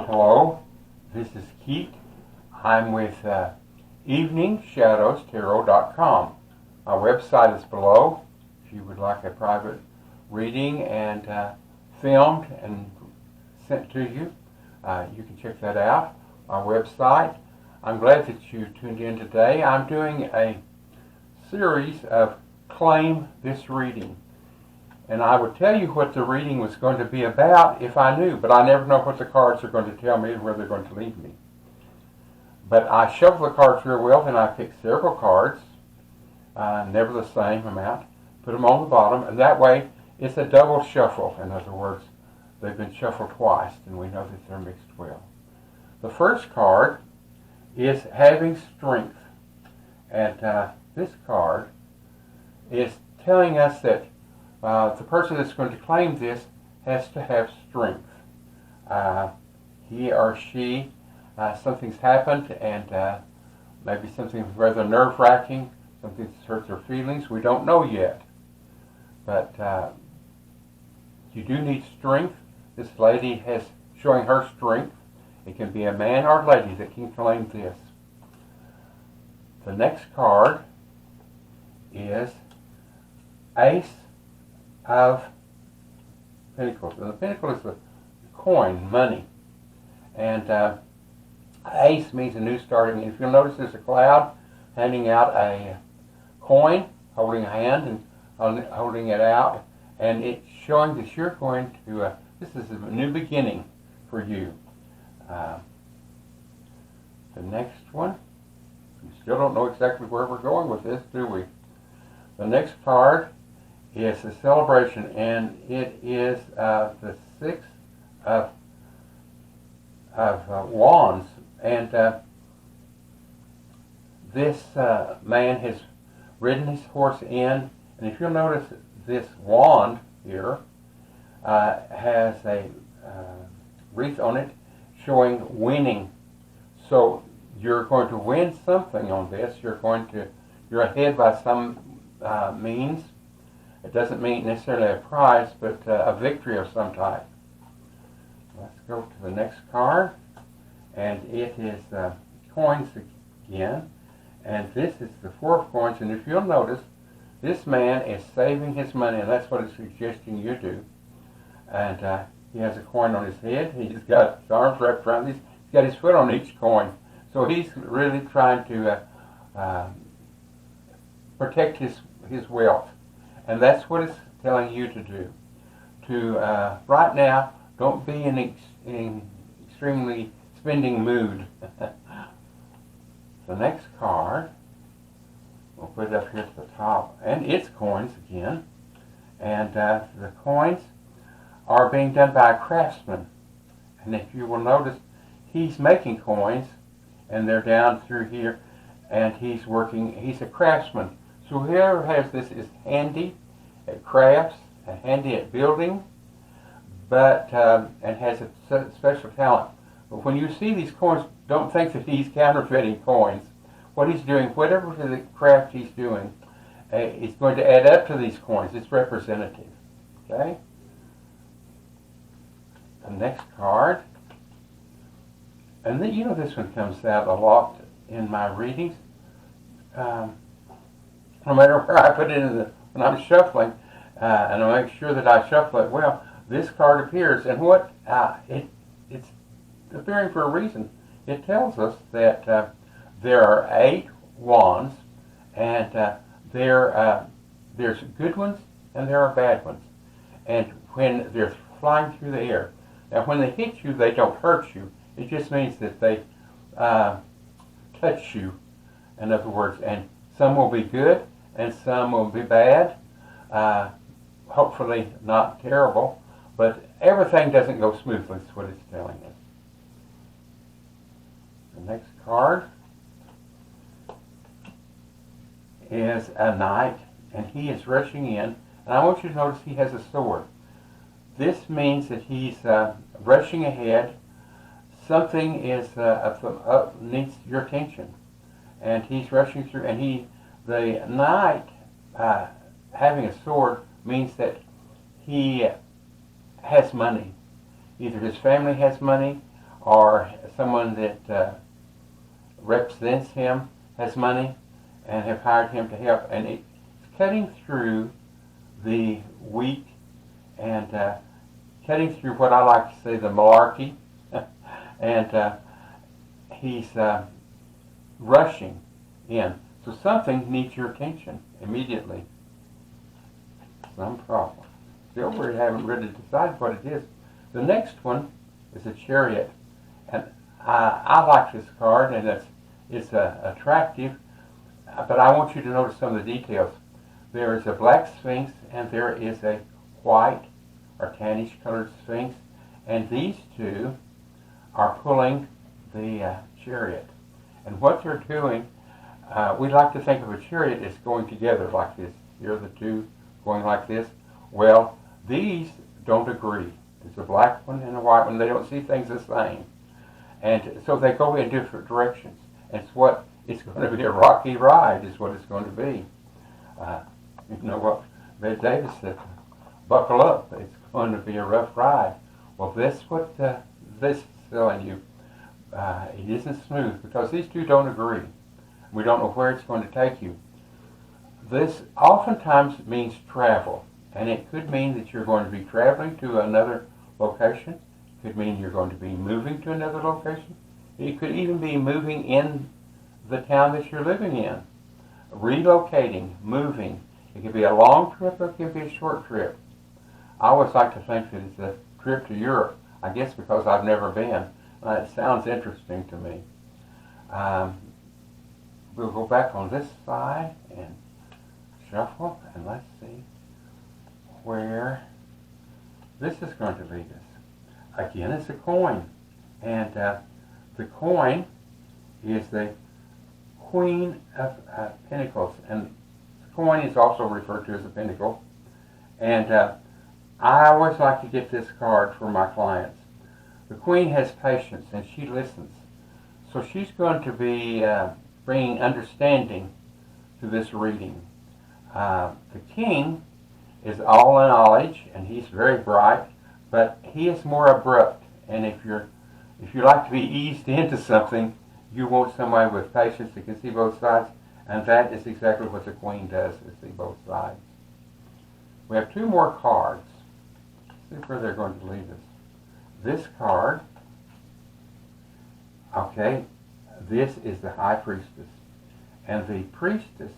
Hello, this is Keith. I'm with EveningShadowsTarot.com. My website is below if you would like a private reading and filmed and sent to you. You can check that out, our website. I'm glad that you tuned in today. I'm doing a series of Claim This Reading. And I would tell you what the reading was going to be about if I knew, but I never know what the cards are going to tell me and where they're going to lead me. But I shuffle the cards real well, and I pick several cards, never the same amount, put them on the bottom, and that way it's a double shuffle. In other words, they've been shuffled twice, and we know that they're mixed well. The first card is Having Strength, and this card is telling us that the person that's going to claim this has to have strength. He or she, something's happened, and maybe something rather nerve-wracking, something that's hurt their feelings. We don't know yet. But you do need strength. This lady has showing her strength. It can be a man or a lady that can claim this. The next card is Ace of Pentacles. And the pentacle is the coin, money. And Ace means a new start. And if you'll notice, there's a cloud handing out a coin, holding a hand and holding it out. And it's showing that you're going to, this is a new beginning for you. The next one, we still don't know exactly where we're going with this, do we? The next card is a celebration, and it is the Six of Wands. And this man has ridden his horse in, and if you'll notice, this wand here has a wreath on it showing winning. So you're going to win something on this. You're ahead by some means. It doesn't mean necessarily a prize, but a victory of some type. Let's go to the next card, and it is coins again. And this is the Four of Coins, and if you'll notice, this man is saving his money, and that's what it's suggesting you do. And he has a coin on his head. He's got his arms wrapped around this. He's got his foot on each coin. So he's really trying to protect his wealth. And that's what it's telling you to do. To, right now, don't be in extremely spending mood. The next card, we'll put it up here at the top, and it's coins again. And the coins are being done by a craftsman. And if you will notice, he's making coins, and they're down through here, and he's a craftsman. So whoever has this is handy at crafts, and handy at building, but and has a special talent. But when you see these coins, don't think that he's counterfeiting coins. What he's doing, whatever the craft he's doing, is going to add up to these coins. It's representative. Okay? The next card, and then, you know, this one comes out a lot in my readings. No matter where I put it when I'm shuffling, and I make sure that I shuffle it well, this card appears, and what it's appearing for a reason. It tells us that there are 8 wands, and there's good ones and there are bad ones. And when they're flying through the air, now when they hit you, they don't hurt you. It just means that they touch you, in other words, and some will be good and some will be bad. Hopefully not terrible, but everything doesn't go smoothly, is what it's telling us. The next card is a knight, and he is rushing in, and I want you to notice he has a sword. This means that he's rushing ahead. Something is needs your attention, and he's rushing through. And the knight having a sword means that he has money. Either his family has money, or someone that represents him has money and have hired him to help. And it's cutting through the weak and cutting through what I like to say the malarkey. And he's rushing in. So something needs your attention immediately. Some problem. Still, we haven't really decided what it is. The next one is a chariot. And I like this card, and it's attractive, but I want you to notice some of the details. There is a black sphinx, and there is a white or tannish colored sphinx, and these two are pulling the chariot. And what they're doing, we like to think of a chariot as going together like this. Here are the two going like this. Well, these don't agree. There's a black one and a white one. They don't see things the same. And so they go in different directions. And it's going to be a rocky ride is what it's going to be. You know what Bette Davis said, buckle up. It's going to be a rough ride. Well, this is telling you. It isn't smooth because these two don't agree. We don't know where it's going to take you. This oftentimes means travel, and it could mean that you're going to be traveling to another location. It could mean you're going to be moving to another location. It could even be moving in the town that you're living in. Relocating, moving. It could be a long trip or it could be a short trip. I always like to think that it's a trip to Europe, I guess because I've never been. It sounds interesting to me. We'll go back on this side and shuffle, and let's see where this is going to lead us. Again, it's a coin, and the coin is the Queen of Pentacles, and the coin is also referred to as a pentacle. And I always like to get this card for my clients. The Queen has patience, and she listens. So she's going to be bringing understanding to this reading. The King is all in knowledge, and he's very bright, but he is more abrupt. And if you like to be eased into something, you want somebody with patience that can see both sides, and that is exactly what the Queen does, is see both sides. We have two more cards. Let's see where they're going to lead us. This card, okay, this is the High Priestess. And the Priestess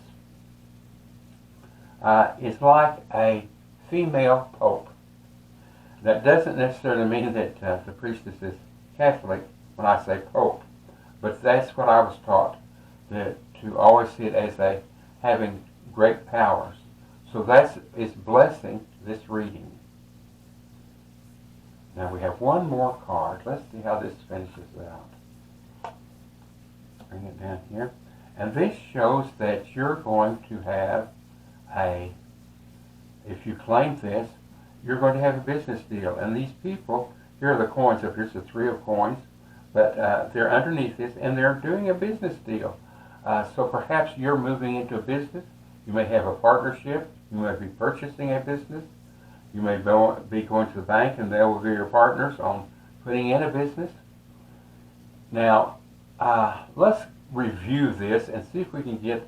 is like a female pope. That doesn't necessarily mean that the Priestess is Catholic when I say pope, but that's what I was taught, to always see it as having great powers. So it's blessing this reading. Now we have one more card. Let's see how this finishes out. Bring it down here. And this shows that you're going to have if you claim this, you're going to have a business deal. And these people, here are the coins up here's the three of coins, but they're underneath this, and they're doing a business deal. So perhaps you're moving into a business. You may have a partnership. You may be purchasing a business. You may be going to the bank, and they will be your partners on putting in a business. Now, let's review this and see if we can get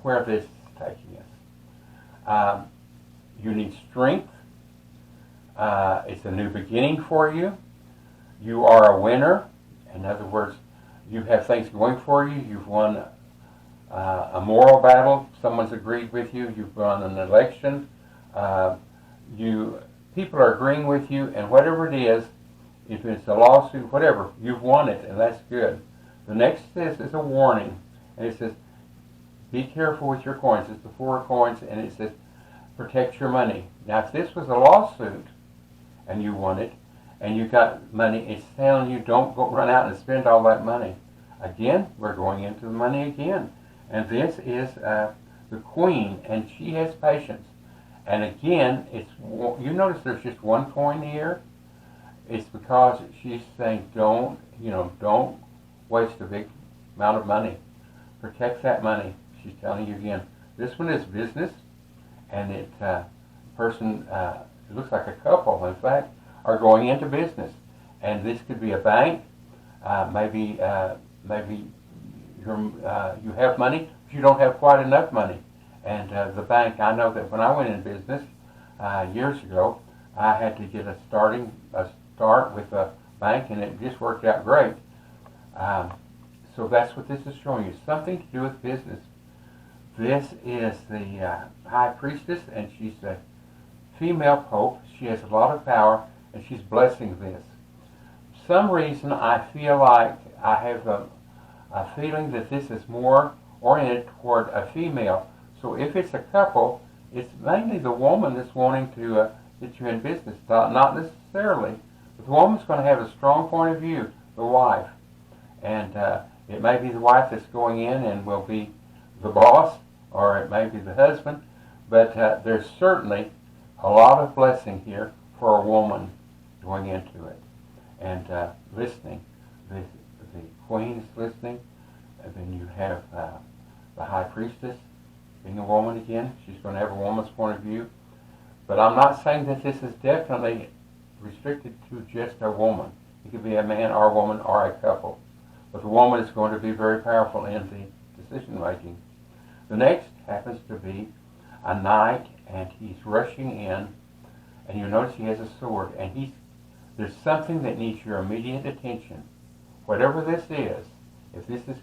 where this is taking us. You need strength. It's a new beginning for you. You are a winner. In other words, you have things going for you. You've won a moral battle. Someone's agreed with you. You've won an election. People are agreeing with you, and whatever it is, if it's a lawsuit, whatever, you've won it, and that's good. The next is a warning, and it says, be careful with your coins. It's the four coins, and it says, protect your money. Now, if this was a lawsuit, and you won it, and you got money, it's telling you don't go run out and spend all that money. Again, we're going into the money again. And this is the Queen, and she has patience. And again, you notice there's just one coin here. It's because she's saying don't waste a big amount of money. Protect that money. She's telling you again. This one is business, and it looks like a couple, in fact, are going into business. And this could be a bank. Maybe you have money, but you don't have quite enough money. And the bank, I know that when I went in business years ago, I had to get a start with a bank, and it just worked out great. So that's what this is showing you, something to do with business. This is the High Priestess, and she's a female pope. She has a lot of power, and she's blessing this. For some reason, I feel like I have a feeling that this is more oriented toward a female. So if it's a couple, it's mainly the woman that's wanting to get you in business, not necessarily. But the woman's going to have a strong point of view, the wife. And it may be the wife that's going in and will be the boss, or it may be the husband. But there's certainly a lot of blessing here for a woman going into it and listening. The queen is listening, and then you have the High Priestess being a woman again. She's going to have a woman's point of view. But I'm not saying that this is definitely restricted to just a woman. It could be a man or a woman or a couple. But the woman is going to be very powerful in the decision making. The next happens to be a knight, and he's rushing in, and you notice he has a sword, and there's something that needs your immediate attention. Whatever this is, if this is,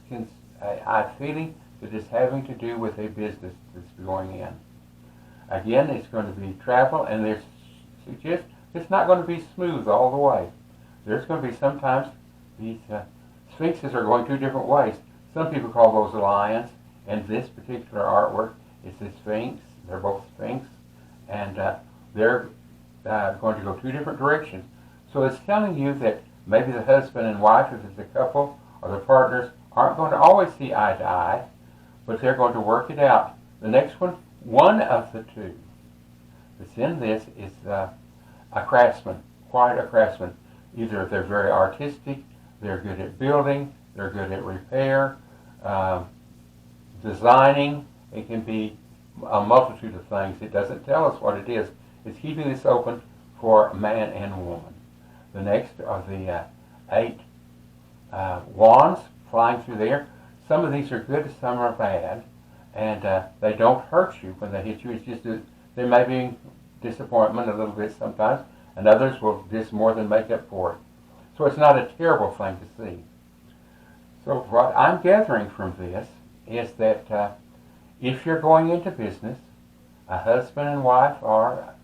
I'm feeling that it's having to do with a business that's going in. Again, it's going to be travel, and it's not going to be smooth all the way. There's going to be sometimes these sphinxes are going two different ways. Some people call those lions, and this particular artwork is a sphinx. They're both sphinx, and they're going to go two different directions. So it's telling you that maybe the husband and wife, if it's a couple, or the partners, aren't going to always see eye to eye, but they're going to work it out. The next one of the two that's in this is a craftsman, quite a craftsman. Either they're very artistic, they're good at building, they're good at repair, designing. It can be a multitude of things. It doesn't tell us what it is. It's keeping this open for man and woman. The next are the 8 wands flying through there. Some of these are good, some are bad, and they don't hurt you when they hit you. It's just there may be disappointment a little bit sometimes, and others will just more than make up for it. So it's not a terrible thing to see. So what I'm gathering from this is that if you're going into business, a husband and wife are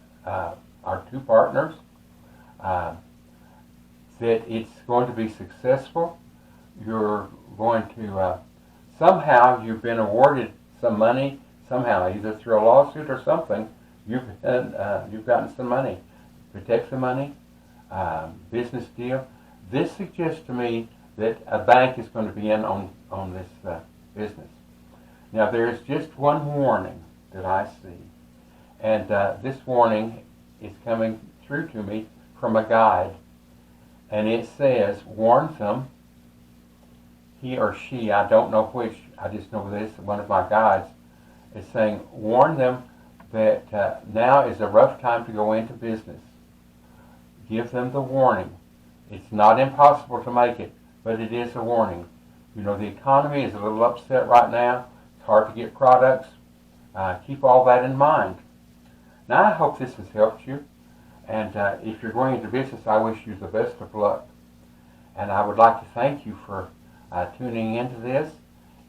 two partners, that it's going to be successful. You're going to somehow you've been awarded some money, somehow either through a lawsuit or something. You've gotten some money. Protect the money, business deal. This suggests to me that a bank is going to be in on this business. Now there's just one warning that I see, and this warning is coming through to me from a guide, and it says, warn them, he or she, I don't know which, I just know this, one of my guides is saying, warn them that now is a rough time to go into business. Give them the warning. It's not impossible to make it, but it is a warning. You know, the economy is a little upset right now. It's hard to get products. Keep all that in mind. Now, I hope this has helped you. And if you're going into business, I wish you the best of luck. And I would like to thank you for tuning into this.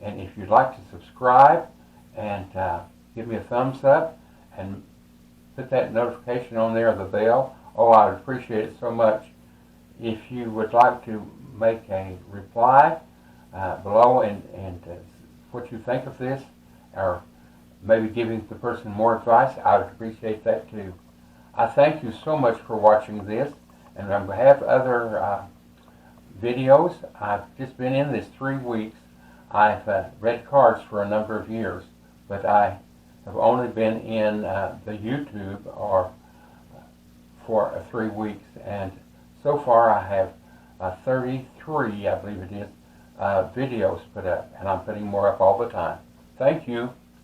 And if you'd like to subscribe and give me a thumbs up and put that notification on there, the bell, oh, I would appreciate it so much. If you would like to make a reply below and what you think of this, or maybe giving the person more advice, I would appreciate that too. I thank you so much for watching this, and on behalf of other videos, I've just been in this 3 weeks. I've read cards for a number of years, but I have only been in the YouTube for 3 weeks, and so far I have 33, I believe it is, videos put up, and I'm putting more up all the time. Thank you.